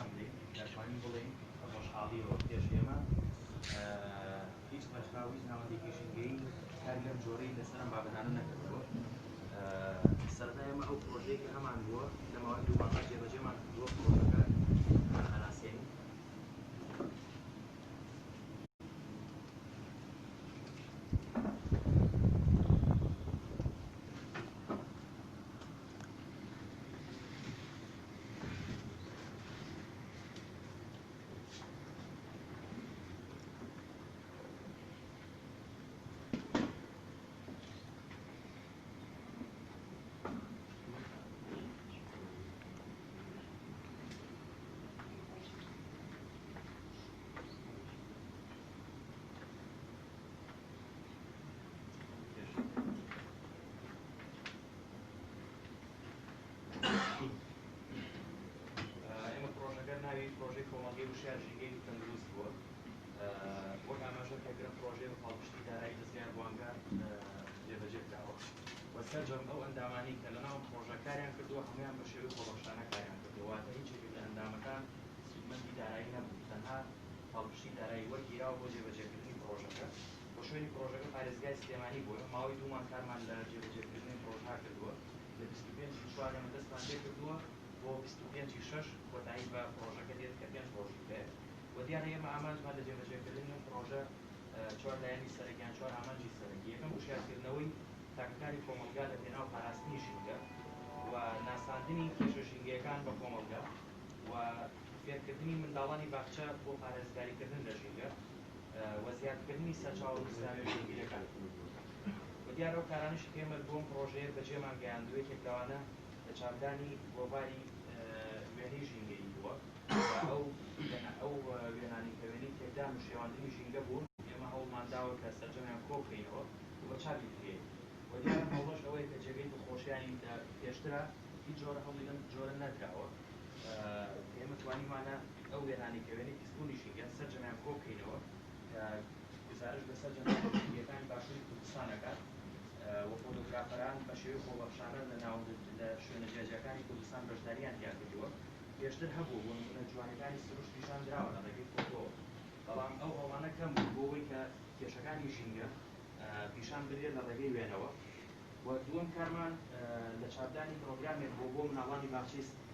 انجام بدەین دەتوانین بڵێین بە خۆشحاڵیەوە پێش ئێمە هیچ مەشقا و هیچ ناوەندێکی ژینگەی کار لەم جۆرەی لەسەر ئەم بابەتانە نەکردووە. سەرەتا ئێمە ئەو پرۆژەیەکی هەمان بووە لە ماوەی دوو مانگا جێبەجێمان کردووە پرۆژەکە هەناسێنی. پرۆژەی کۆمەڵگەی وشار ژینگەی تەندروست بووە وەک ئاماژە پێکردن پرۆژەی بە پاڵپشتی دارایی دەستگای بوانگە جێبەجێ کراوە و سەرجەم ئەو ئەندامانی کە لەناو پرۆژە کاریان کردووە هەمویان بە شێوەی خۆبەخشانە کاریان کردووە واتە هیچێک لە ئەندامەکان سودمەندی دارایی نەبوو تەنها پاڵپشتی دارایی وەرگیراوە بۆ جێبەجێکردنی پرۆژەکە بۆ شوێنی پرۆژەکە پارێزگای سلێمانی بووە ماوەی دوومان کارمان لە جێبەجێکردنی پرۆژە کردووە لە 25 چوار ئێمە دەستمان پێ کردووە بۆ 25 شەش کۆتایی بە پرۆژەکە دێت کە 5 ڕۆژی پێ و دیارە ئێمە ئامانجمان لە جێبەجێکردنی ئەم پرۆژە 4 لایەنی سەرەکیان 4 ئامانجی سەرەکی یەکەم وشارکردنەوەی تاکەکانی کۆمەلگا لە پێناو پاراستنی ژینگە و ناساندنی کێشە ژینگەیەکان بە کۆمەلگا و فێرکردنی منداڵانی باخچە بۆ پارێزگاریکردن لە ژینگە و زیادکردنی سەرچاوە ڕووسراوی ژینگیرەکان و دیارە ئەو کارانیش ئێمە بۆم پرۆژەیە بەجێمان گەیاندووە یەکێکلەوانە لە چاپدانی گۆڤاری وێنەی ژینگەی بووە ئەو وێنانی کە وێنەی تێکدان و شێواندنی ژینگە بوون ئێمە هەوڵمان داوە کە سەرجەمیان کۆ بکەینەوە و بە چاپی بکەین و دیارە هەوڵەش ئەوەیە کە جێگەی دڵخۆشیانی پێشترە هیچ جۆرە هەوڵی لەم جۆرە نەدراوە ئێمە توانیمانە ئەو وێنانی کە وێنەی پیسبوونی ژینگەن سەرجەمیان کۆ بکەینەوە کە گزارش بە سەرجەمی ژینگەکانی باشووری کوردستان ئەکات و فۆتۆگرافەران بە شێوەی خۆبەخشانە لە شوێنە جێجەکانی کوردستان بەشداریان تیا کردووە پێشتر هەبوو بۆ نمونە جوانەکانی سروش پیشان دراوە لە ڕێگەی فۆتۆ بەڵام ئەو هەوڵانە کەم بوو بۆ ئەوەی کە کێشەکانی ژینگە پیشان بدرێت لە ڕێگەی وێنەوە و دووەم کارمان لە چاپدانی پرۆگرامێک بۆ منداڵانی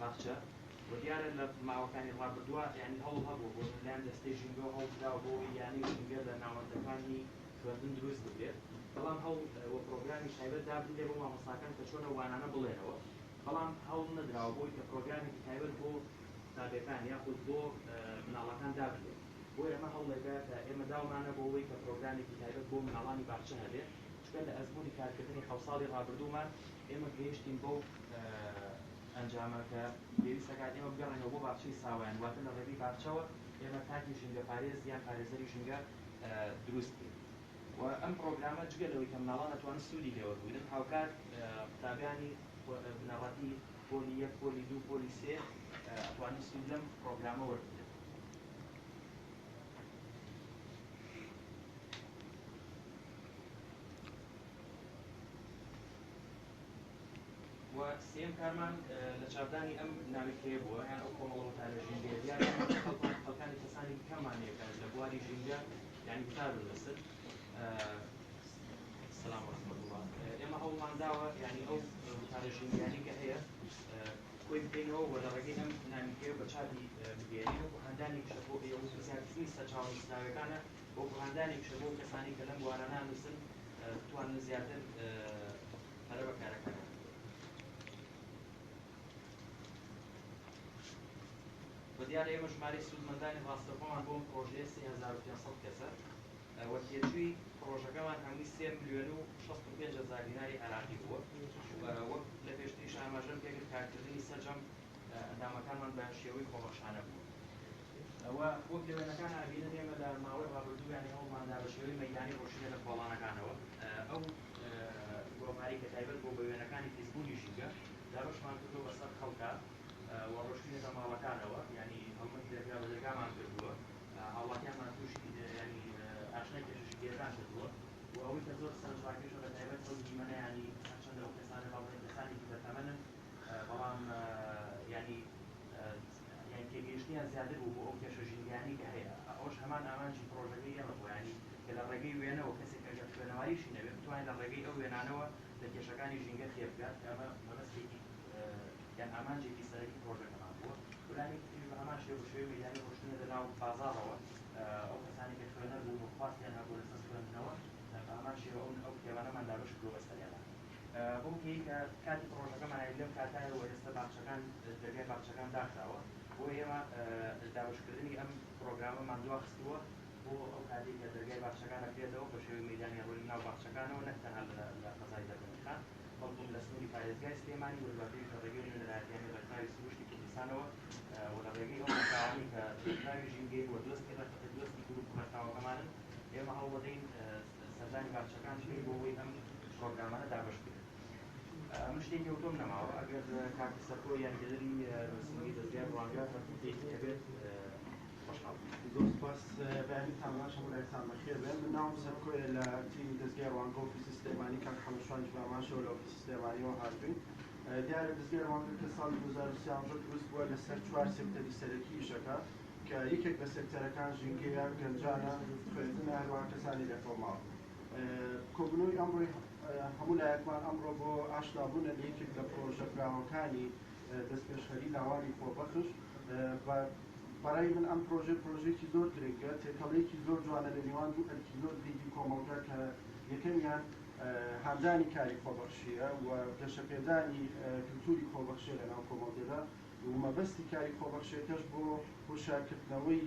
باخچە و دیارە لە ماوەکانی ڕابردووە یعنی هەوڵ هەبوو بۆ لەلایەن دەستەی ژینگە هەوڵ بدراوە بۆ یانەی ژینگە لە ناوەندەکانی خوێندن دروست ببێت بەڵام هەوڵ وە پرۆگرامی تایبەت دابدرێ بۆ مامۆستاکان کە چۆن ئەو وانانە بڵێنەوە بەڵام هەوڵ نەدراوە بۆی کە پرۆگرامێکی تایبەت بۆ تابەکان یاخود بۆ مناڵەکان دابدرێت بۆ ئێمە هەوڵێکە کە ئێمە داومانە بۆ ئەوەی کە پرۆگرامێکی تایبەت بۆ مناڵانی باخچە هەبێت چونکە لە ئەزموونی کارکردنی حەوت ساڵی ڕابردوومان ئێمە گەیشتین بۆ ئەنجامە کە پێویستە کات ئێمە بگەڕێنەوە بۆ باخچەی ساوایان واتە لە ڕێگەی باخچەوە ئێمە تاکی ژینگە پارێز یان پارێزەری ژینگە دروست بکەین و ئەم پرۆگرامە جگە لەوەی کە مناڵان ئەتوانن سوودی لێوە بگرن هاوکار قوتابیانی بنەڕەتی پۆلی 1 پۆلی 2 پۆلی 3 ئەتوانن سوود لەم پرۆگرامە وەربگرن و سێم کارمان لە چاپدانی ئەم ناویکەیە بووە یان ئەو کۆمەڵە وتارە ژینگەیە دیارە خەڵکانی کەسانی کەمانەیەکە لە بواری ژینگە یعنی وتار بنووسن سلام ورحمة الله ئێمە هەوڵمان داوە یعنی ئەو وتارە ژینگیانی کە هەیە کۆی بکەینەوە و لە ڕێگەی ئەم ناویکەیە بە چاپی بگەێنین و هەندانێکیشە بۆ زیادکردنی سەرچاوە ڕووسراویەکانە بۆ هەندانێکیشە بۆ کەسانی کە لەم بوارانە نووسن بتوانن زیاتر پەرە بەکارەکەن و دیارە ئێمە ژمارەی سوودمەندانی ڕاستەوخۆمان بۆم پرۆژەیە 3500 کەسە وەرتێجووی پرۆژەکەمان هەمووی 3 ملیۆن و 65,000 دیناری عێراقی بووە وەک لە پێشتریش ئاماژەم پێکرد کارکردنی سەرجەم ئەندامەکانمان بە شێوەی خۆبەخشانە بوو ئەوە وەک لەوێنەکان ئابینن ئێمە لە ماوەی ڕابردوویانی هەوڵماندا بە شێوەی مەیدانی ڕۆشنە لە کۆڵانەکانەوە ئەو گۆڤاری کە تایبەت بۆ بە وێنەکانی پیسبوونی ژینگە دابەشمان کردووە بەسەر خەڵکە وەڕۆشتنە لە ماڵەکانەوە ینی هەڵمەتی لە پیاوەجەکانمان کردووە هاوڵاتیانمان تووشی ینی ئاشنای کێشەژینگەیەکان کردووە و ئەوەی کە زۆر سەرنجڕاکێشە بە تایبەت ئەو دیمەنە ینی چەندە ئەو کەسانە هەڵڵێن کەسانی بەتەمەنن بەڵام ینی تێگەیشتنیان ئەمانیان زیاتر بوو بۆ ئەو کێشە ژینگیانی کە هەیە ئەوش هەمان ئامانجی پرۆژەکەی ئێمە بوو ینی کە لە ڕێگەی وێنەوە کەسێک ئەگەر خوێنەواریشی نەبێت بتوانێت لە ڕێگەی ئەو وێنانەوە لە کێشەکانی ژینگە تێبگات ئەمە مەبەستێکی یان ئامانجێکی سەرەکی پرۆژەکەمان بووە ولانی بە هەمان شێوەیە میدانی ڕۆشتنە لەناو بازاڕەوە ئەو کەسانی کە خوێنەر بوون و خواستیان هەبوو لەسەر خوێندنەوە بە هەمان شێوە ئەو کتێبانەمان دابش کرۆ بەسەریانە بۆ کەی کە کاتی پرۆژەکەمان لەم کاتایەوە ئێستا باخچەکان دەرگای باخچەکان داخراوە بۆ ئێمە دابشکردنی ئەم پرۆگرامەمان دواخستووە بۆ ئەو کاتێک کە دەرگای باخچەکان دەکرێتەوە بە شێوەی میدانی ڕۆی ناو باخچەکانەوە نەک تەنها لە فەزای دەربەندیخان بەڵکو لە سنووری پارێزگای سلێمانی و دواتر لە ڕێگەی نوێنەرایەتیانی ڕێکخراوی سروشتی کوردستانەوە و لە ڕێگەی ئەو ڕێکخراوانی کە ڕێکخراوی ژینگەی و دۆستی گروپ ڕێکخراوەکەمانن ئێمە هەوڵدەدەین سەردانی باخچەکان بکەین بۆ ئەوەی ئەم پرۆگرامانە دابش بکرێت من شتێکی ئەوتۆم نەماوە ئەگەر کاتی سەرکۆ یانگەدەری سنووری دەستگای ڕوانگە هەرکوتێکی هەبێت خۆشحاڵ زۆر سپاس بەیانیتان باش هەموو لایتان بەخێر بێن من ناوم سەرکۆیە لە تیمی دەستگای ڕوانگە و ئۆفیسی سلێمانی کاک حەمەشوان جواماشەوە لە ئۆفیسی سلێمانیەوە هاتبووین دیارە دەستگای ڕوانگە کە ساڵی 2013 دروست بووە لەسەر 4 سێکتەری سەرەکی ئیشەکە کە یەکێک لە سێکتەرەکان ژینگەیە گەنجانە خوێندنە هەروەها کەسانی لەکۆماڵ کۆبنەوەی ئەمڕۆی هەموو لایەکمان ئەمڕۆ بۆ ئاشنابوونە لە یەکێک لە پرۆژەکراوەکانی دەستپێشخەری لاوانی خۆبەخش بەڕای من ئەم پرۆژێکی زۆر گرنگە تێکەڵەیەکی زۆر جوانە لە نێوان دوو ئەرکی زۆر گرنگی کۆمەڵگە کە یەکەمیان هاندانی کاری خۆبەخشیە و گەشەپێدانی کلتوری خۆبەخشیە لە ناو کۆمەڵگەدا و مەبەستی کاری خۆبەخشیەکەش بۆ هۆشیارکردنەوەی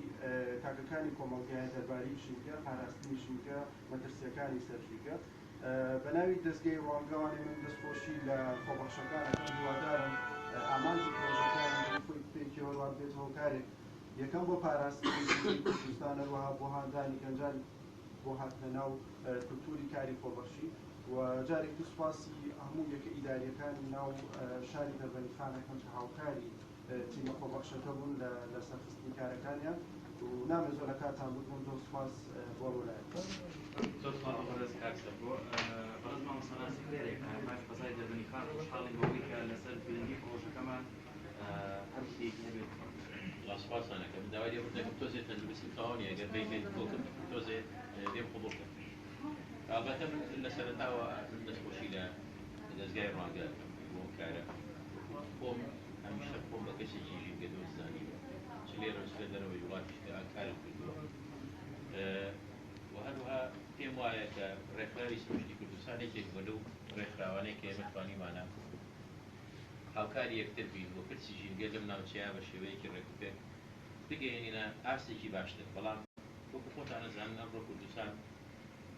تاکەکانی کۆمەڵگەیان دەربارەی ژینگە پاراستنی ژینگە مەترسیەکانی سەر ژینگە بەناوی دەستگای ڕوانگەوانی من دەستخۆشی لە خۆبەخشەکانەکەم هیوادارم ئامانجی پرۆژەکان خۆی پێکەوە ڕوان بێتەوە کارێک یەکەم بۆ پاراستنی کوردستان هەروەها بۆ هاندانی گەنجان بۆ هاتنە ناو کلتوری کاری خۆبەخشی و جارێک سوپاسی هەموو یەکە ئیداریەکانی ناو شاری دەربەندیخانەکەم کە هاوکاری تیمە خۆبەخشەکە بوون لە سەرخستنی کارەکانیان و نامێ زۆر لە کاتان بوون زۆر سوپاس بۆ وەلایەت زۆر سپاس کاکسەر بۆ بەڕێز مامۆستاناسی لێرێک باش فەزای دەربەندیخان خۆشحاڵین بەوەی کە لەسەر گرنگی پرۆژەکەمان هەر شتێکی هەبێت سپاس که من داوای بودم توزیع تندرسی خواهانی اگر بیمه بودم توزیع دیم قبول کنم. البته من لسرتا و من دستخوشی ل دستگاه رانگه ممکنه. قوم همیشه قوم با کسی چیزی که دوست داری. چلی رسول در و جوابش که کارم کنیم. و هرها تیم وای که رفراوی سوشتی کردستانی که بدو رفراوانی که متوانی معنا. هاوکاری یەکتر بین بۆ پرسی ژینگە لەم ناوچەیە بە شێوەیەکی ڕێکوپێ بگەێنینە ئاستێکی باشتر بەڵام وەکو خۆتان نەزانن ئەمڕۆ کوردستان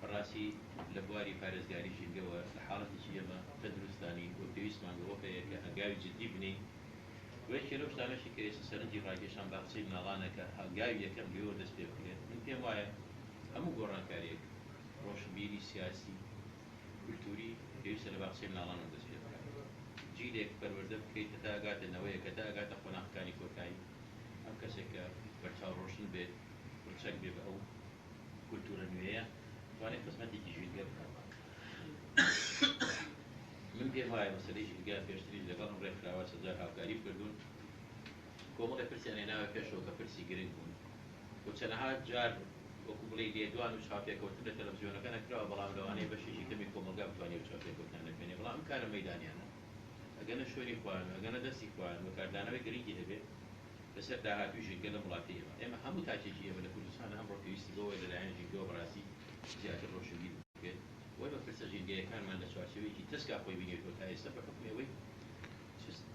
بەڕاستی لە بواری پارێزگاری ژینگەوە لە حاڵەتێکی ئێمە تەندروستانی بۆ پێویستمان بەوەکەیە کە هەنگاوی جددی بنین وەیەکی لەو شتانەشی کە ئێستا سەرنجی ڕاکێشان باخچەی مناڵانە کە هەنگاوی یەکەم لێوە دەست پێ بکرێت من پێم وایە هەموو گۆڕانکاریەک ڕۆشنبیری سیاسی کولتوری پێویستە لە باخچەی مناڵانە دەست پێ بکات جیلێک پەروەردە بکەیت کە تا ئەگاتە نەوەیە کە تا ئەگاتە خۆناغەکانی کۆتایی ئەم کەسێک کە بەرچاوڕۆشن بێت ورچەک بێ بە ئەو کولتورە نوێیە توانێت خزمەتێکی ژینگە بکات من پێم وایە مەسەلەی ژینگە پێشتری لەگەڵ ئەم ڕێکخراوە سەرجار هاوکاری کردوون کۆمەڵێک پرسیان هێناوە پێشەوە کە پرسی گرنگ بوون بۆ چەندەها جار وەکو بڵێ لێدوان و چاپێکەوتن لە تەلەڤیزیۆنەکە نەکراوە بەڵام لەوانەیە بەشێکی کەمی کۆمەلگا بتوانێت چاپێکەوتنیان نەکەنێ بەڵام ئەم کارە مەیدانیانە ئەگەنە شوێنی خوان ئەگەنە دەستی خوان و کاردانەوەی گرنگی هەبێت لەسەر داهاتوی ژینگە لە وڵاتی ئێمە هەموو تاکێکی ئێمە لە کوردستان ئەمڕۆ پێویستی بەوەی لەلایەن ژینگەوە بەڕاستی زیاتر ڕۆشنبیر بکرێت وەی بە پرسە ژینگەیەکانمان لە چوارچێوەیەکی تەسکا خۆی بینێتەوە تا ئێستا بە حکمەوەی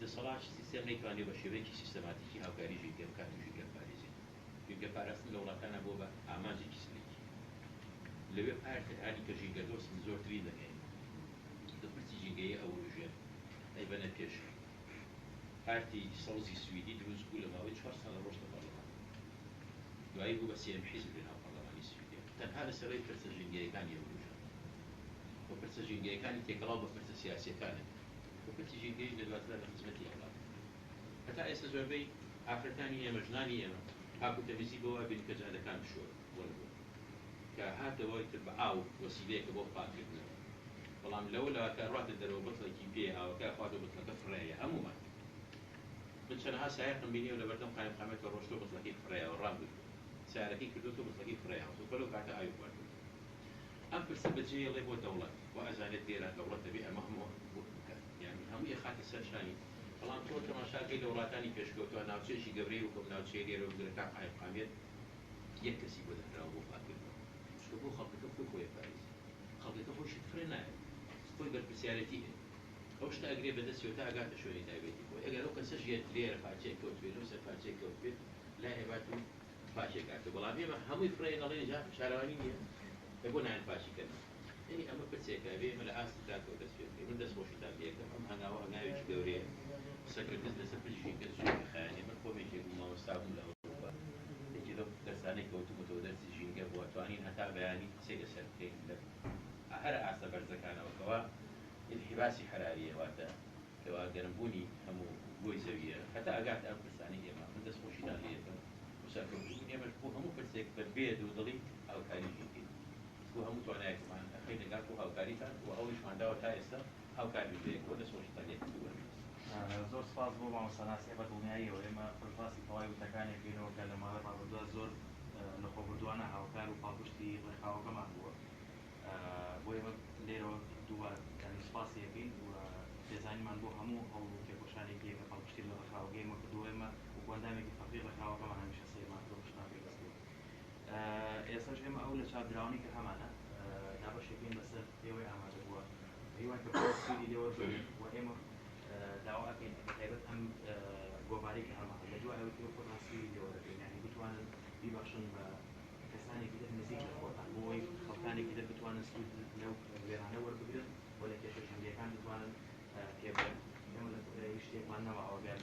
دەسەڵات سیستەم نەیتوانێت بە شێوەیەکی سیستەماتیکی هاوکاری ژینگە بکات و ژینگە پارێزێت ژینگە پاراستن لە وڵاتانە بۆ بە ئامانجێکی سلێکی لەوێ پارتانی کە ژینگە دۆستن زۆرتری دەگەین دەپرسی ژینگەیە ئەو ژێت ئەی بەنە پێش پارتی سەوزی سویدی دروست بوو لە ماوەی 4 ساڵ ڕۆژ لە پەرلەمان دوایی بوو بە سێم حیزب لە ناو پەرلەمانی سویدیا تەنها لەسەرەوەی پرسە ژینگەیەکانی ئەوروژە بۆ پرسە ژینگەیەکانی تێکەڵاو بە پرسە سیاسیەکانن بۆ پرسی ژینگەی لە دواترا لە خزمەتی ئەوڵات هەتا ئێستا زۆربەی ئافرەتانی ئێمە ژنانی ئێمە هاکو تەمیزی بۆ وابین کە جادەکان بشۆر وەربوون کە هاتەوەی تر بە ئاو وەسیلەیەکە بۆ پاکردنەوە بەڵام لەوە لەوە کە ڕاتە دەرەوە بەتڵێکی پێ ئاوەکە خواتە بەتڵەکە فڕێیە هەمومان من چەندەها سایقم بینی و لە بەردەم قایمقامەتە ڕۆشتۆ بەزڵەکەی فڕێەوە ڕامگرت سیارەکەی کردوتە بەزڵەکەی فڕێەوە و بەلەو کاتە ئاوی خواردوت ئەم پرسە بەجێڵێ بۆ دەوڵەت و ئەزانێت لێرە دەوڵەتە بێ ئەمە هەموو بکات یعنی هەموو خاتە سەرشانی بەڵام تۆ تەماشاکەی لە وڵاتانی پێشکەوتووە ناوچەیەکی گەورەی وکەم ناوچەی لێرە بگرەکە قایمقامێت یەک کەسی بۆ دەکراوە بۆ فاکردنەوە چکە بۆ خەڵکەکە خۆی پاریز خەڵکەکە خۆشت فرێ نایێت خۆی بەرپرسیارەتی هەیە ئەو شتە ئەگرێ بەدەستیەوە تا ئەگاتە شوێنی تایبەتی بۆ ئەگەر ئەو کەسەش لێرە پاچێک کەوت بێت و سەر پاچێک کەوت بێت لا هێبات و پاشێکاتە بەڵام ئێمە هەمووی فڕێ نەڵێن جا شارەوانی نییە لە بۆ نایەن پاشیکردن یعنی ئەمە پرسێکە بێ ئێمە لە ئاستی تاکەوت دەست پێ بکەین من دەستخۆشیتان پێکەم ئەم هەنگاوە هەنگاوێکی گەورەیە قسەکردن لەسەر پزیشکی کەسوی خایانێ من خۆمێکی بوو مامۆستا بووم لە ئەوروپا یەکی لەو دەرسانەی کەوتومەتەوە دەرسی ژینگە بووە توانین هەتا بەیانی قسەی لەسەر بکەین لە هەر ئاستە بەرزەکانەوەکەوە انحباسی حرارية واتا كوا جنبوني همو بوي زوية حتى أقعد أم برساني إما من دس خوشي دالية وسافر بوني إما بو همو برسيك بالبيد ودلي أو كاري جيكي بو همو توانايك مان أخينا قاكو أو كاري تان وأولش مان داوة تايستا أو كاري بيك ودس خوشي دالية زۆر سپاس بۆ مامۆستاناسی بە دڵنیاییەوە ئێمە پڕپاسی تەواوی وتەکانی بینەوە کە لە ماوەی ڕابردووە زۆر لە خۆبردووانە هاوکار و پاڵپشتی ڕێکخراوەکەمان بووە بۆ ئێمە لێرەوە دووبار سپاسی یەکەین و پێزانیمان بۆ هەموو هەوڵ و تێکۆشانێکی کە پاڵپشتی لە ڕێکخراوەکەی ئێمە کردووە ئێمە وەکو ئەندامێکی فەقیر ڕێکخراوەکەمان هەمیشە سەیرمان کردووە پشتمان پێدەستووە ئێستاش ئێمە ئەو لە چاپدراوانی کە هەمانە نابەشێکین بەسەر ئێوەی ئامادە بووە هیوان کە سوودی لێوە بێت و ئێمە داواکەین تایبەت ئەم گۆڤارەی کە هەمان لە دوای ئەوەی کە خۆتان سوودی لێوە دەبێت یعنی بتوانن بیبەخشن بە کەسانێکی تر نزیک لە خۆتان بۆی خەڵکانێکی تر بتوانن سوود لەو وێرانە وەربگرن و لە کێشە شەندیەکان بتوانن پێبڕن ئێمە لە شتێکمان نەما ئەوەگەر